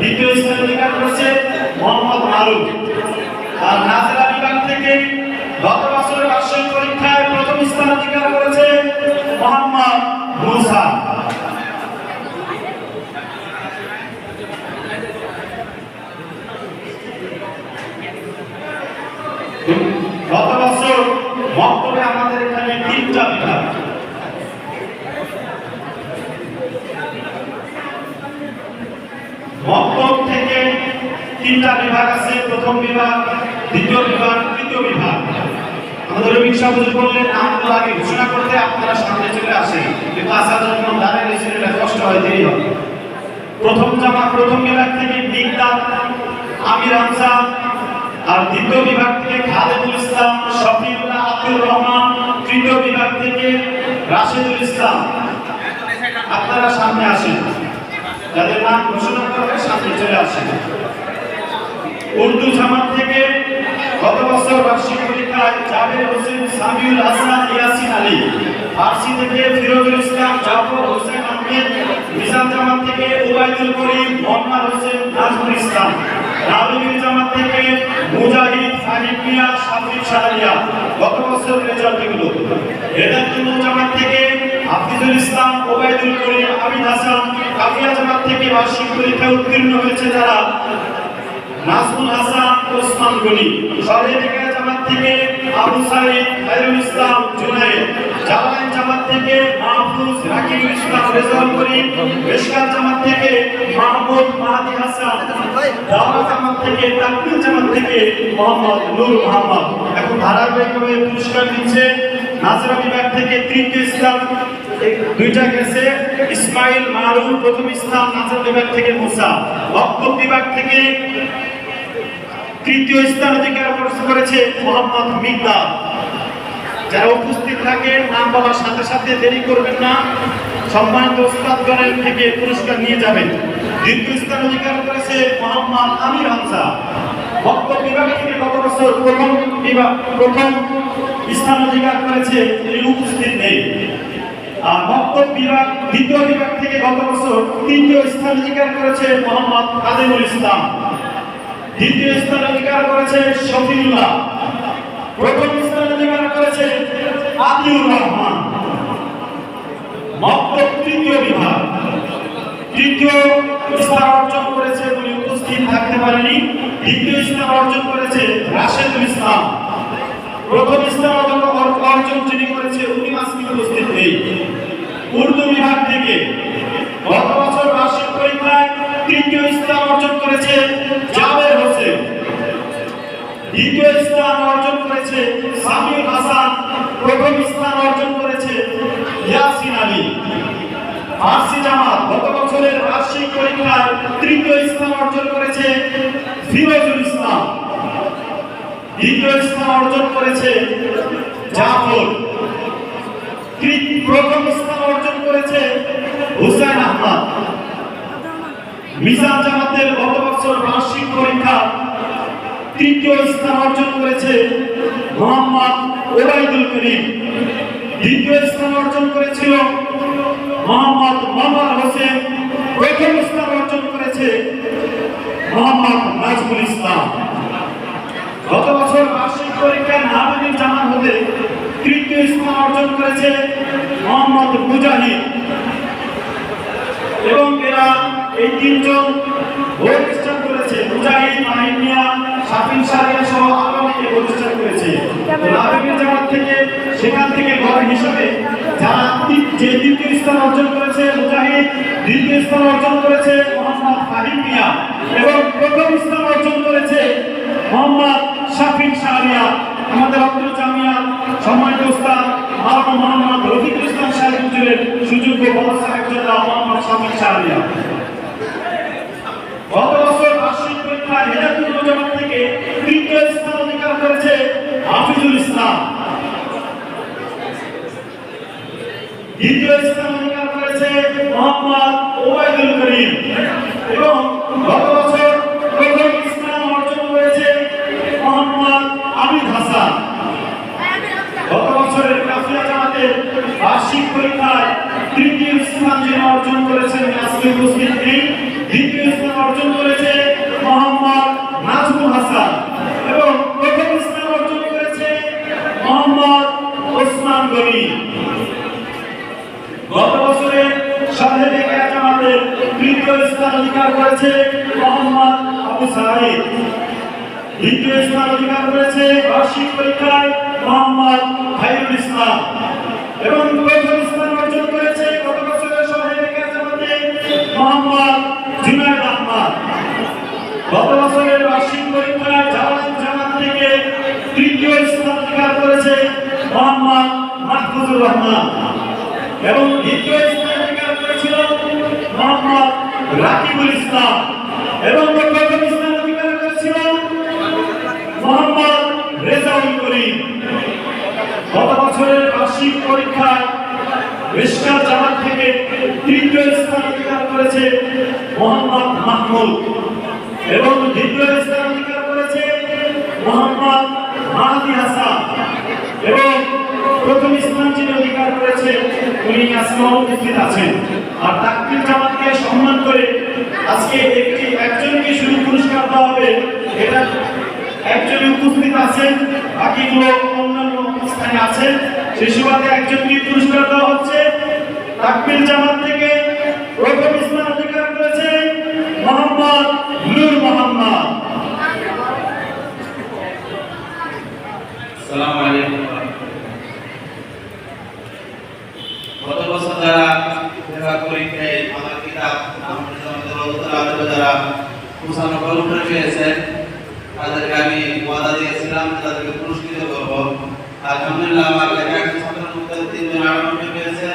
দ্বিতীয় স্থান অধিকার করেছে মোহাম্মদ মারুফ। আর নাজেরা বিভাগ থেকে গত বছরের বার্ষিক পরীক্ষায় প্রথম স্থান অধিকার করেছে মোহাম্মদ মুসা। গত বছর মক্তবে আমাদের এখানে 3টা বিভাগ, মক্তব থেকে 3টা বিভাগ আছে, প্রথম বিভাগ, দ্বিতীয় বিভাগ, তৃতীয় বিভাগ। আমাদের অভিজ্ঞতা বুঝে বললেন নামগুলো আগে ঘোষণা করতে আপনারা সামনে চলে আসেন, কিন্তু আসার জন্য দাঁড়িয়ে রয়েছেন, এটা কষ্ট হয়, দেরি হবে। প্রথম বিভাগ থেকে মিকদাদ আমির হামজা, আর দ্বিতীয় বিভাগ থেকে খালেদুল ইসলাম, শফিউল্লাহ আব্দুর রহমান, তৃতীয় বিভাগ থেকে রাশেদুল ইসলাম। আপনারা সামনে আসেন, যাদের নাম ঘোষণা করবে সামনে চলে আসেন। উর্দু জামাত থেকে গত বছর বার্ষিক পরীক্ষায় জাবের হোসেন, সামিউল হাসান, ইয়াসিন আলী। ফার্সি থেকে ফিরোজুল ইসলাম, জাফর হোসেন আহমেদ। মিজান জামাত থেকে ওবায়দুল করিম, মোহাম্মদ হোসেন, নাজমুল ইসলাম। রাবিবীর জামাত থেকে মুজাহিদ, ফাহিম মিয়া, শাফিক শাহরিয়া। গত বছর রেজাল্ট এগুলো। হেদায়েতুল জামাত থেকে হাফিজুল ইসলাম, ওবায়দুল করিম, আবিদ হাসান। কাফিয়া জামাত থেকে বার্ষিক পরীক্ষায় উত্তীর্ণ হয়েছে যারা নাজমুল হাসান, ওসমান গনি। শরীয়তকা জামাত থেকে আবু সাইদ, খায়রুল ইসলাম, জুনায়েদ। জালালাইন জামাত থেকে মাহফুজ, রাকিবুল ইসলাম, রেজাউল করিম। মিশকাত জামাত থেকে মাহমুদ, মাহাদি হাসান। দাওয়া জামাত থেকে, তাকবীর জামাত থেকে মোহাম্মদ নূর মোহাম্মদ। এখন ধারাবাহিকভাবে পুরস্কার দিচ্ছে। নাজরা বিভাগ থেকে তৃতীয় স্থান 2টা গেছে, ইসমাইল মারুফ প্রথম স্থান, নাজরা বিভাগ থেকে মুসা। মক্তব বিভাগ থেকে তৃতীয় স্থান অধিকার করেছে মোহাম্মদ মিকদাদ। যারা উপস্থিত থাকেন নাম বলার সাথে সাথে দেরি করবেন না, সম্মানিত ওস্তাদগণের থেকে পুরস্কার নিয়ে যাবেন। দ্বিতীয় স্থান অধিকার করেছে মোহাম্মদ আমির হামজা। মক্তব বিভাগ থেকে গত বছর প্রথম স্থান অধিকার করেছে, তিনি উপস্থিত নেই। আর মক্তব বিভাগ দ্বিতীয় বিভাগ থেকে গত বছর তৃতীয় স্থান অধিকার করেছে মোহাম্মদ কাদিমুল ইসলাম। দ্বিতীয় স্থান অধিকার করেছে শফিউল্লাহ। প্রথম স্থান অধিকার করেছে আতিউর রহমান। মক্তব তৃতীয় বিভাগ তৃতীয় স্থান অর্জন করেছে, উনি উপস্থিত থাকতে পারেনি। দ্বিতীয় স্থান অর্জন করেছে রাশেদুল ইসলাম। প্রথম স্থান অর্জন যিনি করেছে উনি আজকে উপস্থিত নেই। উর্দু বিভাগ থেকে গত বছর বার্ষিক পরীক্ষায় তৃতীয় স্থান অর্জন করেছে জাবের হোসেন। দ্বিতীয় স্থান অর্জন করেছে সামিউল হাসান। প্রথম স্থান অর্জন করেছে ইয়াসিন আলী। ফার্সি জামাত গত বছরের বার্ষিক পরীক্ষায় তৃতীয় স্থান অর্জন করেছে ফিরোজুল ইসলাম। দ্বিতীয় স্থান অর্জন করেছে জাফর। প্রথম স্থান অর্জন করেছে হুসাইন আহমদ। মিজান জামাতের গত বছর বার্ষিক পরীক্ষা তৃতীয় স্থান অর্জন করেছে মোহাম্মদ ওবায়দুল করিম। দ্বিতীয় স্থান অর্জন করেছিল মোহাম্মদ মামার হোসেন। প্রথম স্থান অর্জন করেছে মোহাম্মদ নাজমুল ইসলাম। গত বছর বার্ষিক পরীক্ষায় নাবিনীর জামান হতে তৃতীয় স্থান অর্জন করেছে মোহাম্মদ মুজাহিদ। এবং এরা এই 3জন প্রতিষ্ঠান করেছে, মুজাহিদ, মাহিম মিয়া, শাফিন শাহরিয়া সহ আরো অনেকে প্রতিষ্ঠান করেছে। নাবিনীর জামাত থেকে সেখান থেকে ঘর হিসাবে যারা যে দ্বিতীয় স্থান অর্জন করেছে মুজাহিদ, দ্বিতীয় স্থান অর্জন করেছে মোহাম্মদ ফাহিম মিয়া এবং প্রথম স্থান অর্জন করেছে মোহাম্মদ শাফিন শাহরিয়া। আমাদের আব্দুল জামিয়া সম্মানিত উস্তাদ মাওলানা মোহাম্মদ রফিকুল ইসলাম সাহেব হুজুরের সুযোগ্য বড় সাহেবজাদা মোহাম্মদ শাফিন শাহরিয়া। গত বছর বার্ষিক পরীক্ষায় হেদায়েতুল জামাত থেকে তৃতীয় স্থান অধিকার করেছে হাফিজুল ইসলাম। দ্বিতীয় স্থান অধিকার করেছে মোহাম্মদ ওবায়দুল করিম এবং গত বছর প্রথম স্থান অর্জন করেছে মোহাম্মদ আবিদ হাসান। গত বছরের কাফিয়া জামাতের বার্ষিক পরীক্ষায় তৃতীয় স্থান যিনি অর্জন করেছেন আজকে উপস্থিত নেই। দ্বিতীয় স্থান অর্জন করেছে স্থান অধিকার করেছে মোহাম্মদ আবু সাঈদ। দ্বিতীয় স্থান অধিকার করেছে বার্ষিক পরীক্ষায় মোহাম্মদ খায়রুল ইসলাম। এবং প্রথম স্থান অর্জন করেছে গত বছরের শহীদ জামাতে মোহাম্মদ জুনায়েদ আহমদ। গত বছরের বার্ষিক পরীক্ষায় জামাত থেকে তৃতীয় স্থান অধিকার করেছে মোহাম্মদ মাহফুজুর রহমান। এবং দ্বিতীয় স্থান অধিকার করেছিল মোহাম্মদ রাকিবুল ইসলাম। এবং প্রথম স্থান অধিকার করেছিল মোহাম্মদ রেজাউল করিম। গত বছরের বার্ষিক পরীক্ষায় মিশকাত জামাত থেকে তৃতীয় স্থান অধিকার করেছে মোহাম্মদ মাহমুদ। এবং দ্বিতীয় স্থান অধিকার করেছে মোহাম্মদ মাহদি হাসান। এবং প্রথম স্থান যিনি অধিকার করেছে উনি আজকে উপস্থিত আছেন। আর তাকবীর জামাতকে সম্মান করে আজকে একজনকে শুধু পুরস্কার দেওয়া হবে, এটা একজন উপস্থিত আছেন, বাকিগুলো অন্যান্য স্থানে আছেন। সেই সুবাদে একজনকে পুরস্কার দেওয়া হচ্ছে। তাকবীর জামাত থেকে প্রথম স্থান অধিকার করেছে মোহাম্মদ নূর মোহাম্মদ। আসসালামু আলাইকুম। গত বছর যারা পরীক্ষায় আমার কিতাব যারা 95 উপরে পেয়েছেন তাদেরকে আমি ওয়াদা দিয়েছিলাম তাদেরকে পুরস্কৃত করব। আলহামদুলিল্লাহ আমার একজন ছাত্রের মধ্যে 3 জন 98 পেয়েছে,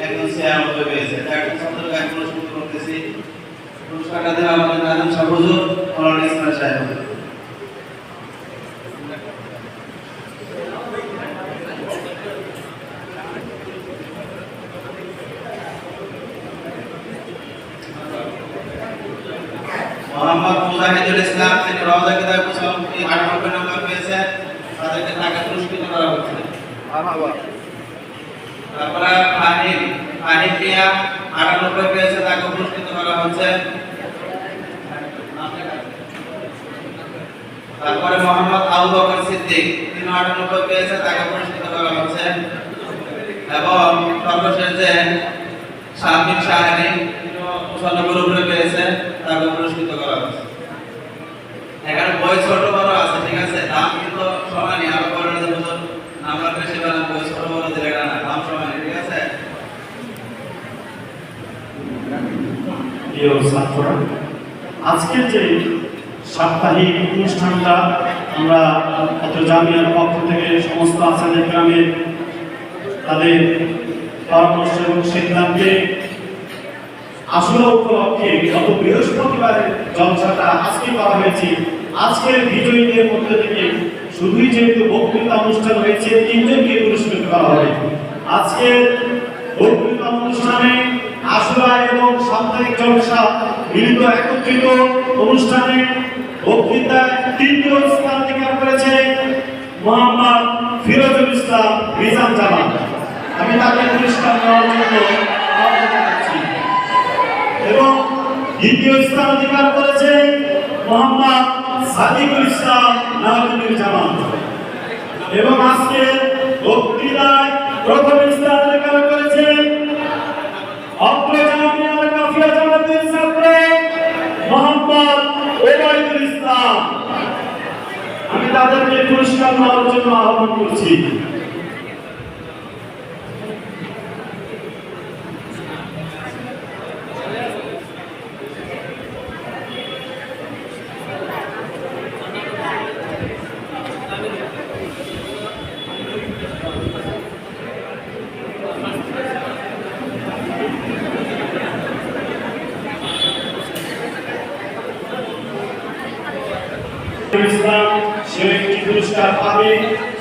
একজন 96 পেয়েছে। একজন ছাত্রকে আমি পুরস্কৃত করতেছি। পুরস্কারটা দেওয়া আমাদের নাজম সাহেব হুজুর মাওলানা ইসমাইল সাহেব। মোহাম্মদ মুজাহিদুল ইসলাম তিনি রওজা কিতাব 98 নম্বর পেয়েছেন, তাদেরকে টাকা পুরস্কৃত করা হচ্ছে। তারপরে ফাহিম মিয়া 98 পেয়েছে, তাকে পুরস্কৃত করা হচ্ছে। তারপরে মোহাম্মদ আবু বকর সিদ্দিক তিনি 98 পেয়েছে, তাকে পুরস্কৃত করা হচ্ছে। এবং সর্বশেষ যে শামিম শাহরি 95 উপরে পেয়েছে, তাকে পুরস্কৃত করা হচ্ছে। এখানে বই ছোট বড় আছে, ঠিক আছে, দাম কিন্তু সমানই। আর পরে যে হুজুর আমরা বেশি পেলাম, বই ছোট বড় দিলে না, দাম সমানই, ঠিক আছে। আজকের যে সাপ্তাহিক অনুষ্ঠানটা আমরা অত্র জামিয়ার পক্ষ থেকে সমস্ত আসাদের গ্রামে তাদের পরামর্শ এবং সিদ্ধান্তে আসলে উপলক্ষে গত বৃহস্পতিবারের জলসাটা আজকে করা হয়েছে। আজকের বিজয়ীদের মধ্যে থেকে শুধুই যেহেতু বক্তৃতা অনুষ্ঠান হয়েছে 3 জনকে পুরস্কৃত করা হবে। আজকের বক্তৃতা অনুষ্ঠানে আশুরা এবং সাপ্তাহিক জলসা মিলিত একত্রিত অনুষ্ঠানে বক্তৃতায় 3য় স্থান অধিকার করেছে মোহাম্মদ ফিরোজুল ইসলাম মিজান জামান। আমি তাকে পুরস্কার দেওয়ার জন্য আহ্বান জানাচ্ছি। এবং 2য় স্থান অধিকার করেছে মোহাম্মদ সাদিকুল ইসলাম নাজমুল জামান। এবং আজকে বক্তৃতায় প্রথম স্থান অধিকার করেছে অত্র জামিয়ার কাফিয়া জামাতের ছাত্র মোহাম্মদ ওবায়দুল ইসলাম। আমি তাদেরকে পুরস্কার দেওয়ার জন্য আহ্বান করছি। ইসলাম সে একটি পুরস্কার পাবে,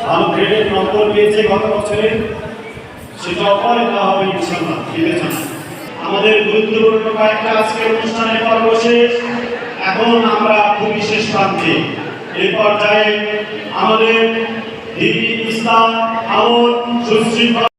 ভালো গ্রেডের নম্বর পেয়েছে গত বছরে, সেটা পরে দেওয়া হবে ইনশাআল্লাহ। ঠিক আছে, আমাদের গুরুত্বপূর্ণ কয়েকটা আজকের অনুষ্ঠানের পর্ব শেষ। এখন আমরা খুব বিশেষ প্রান্তে এই পর্যায়ে আমাদের ইসলাম আমল সুশৃঙ্খল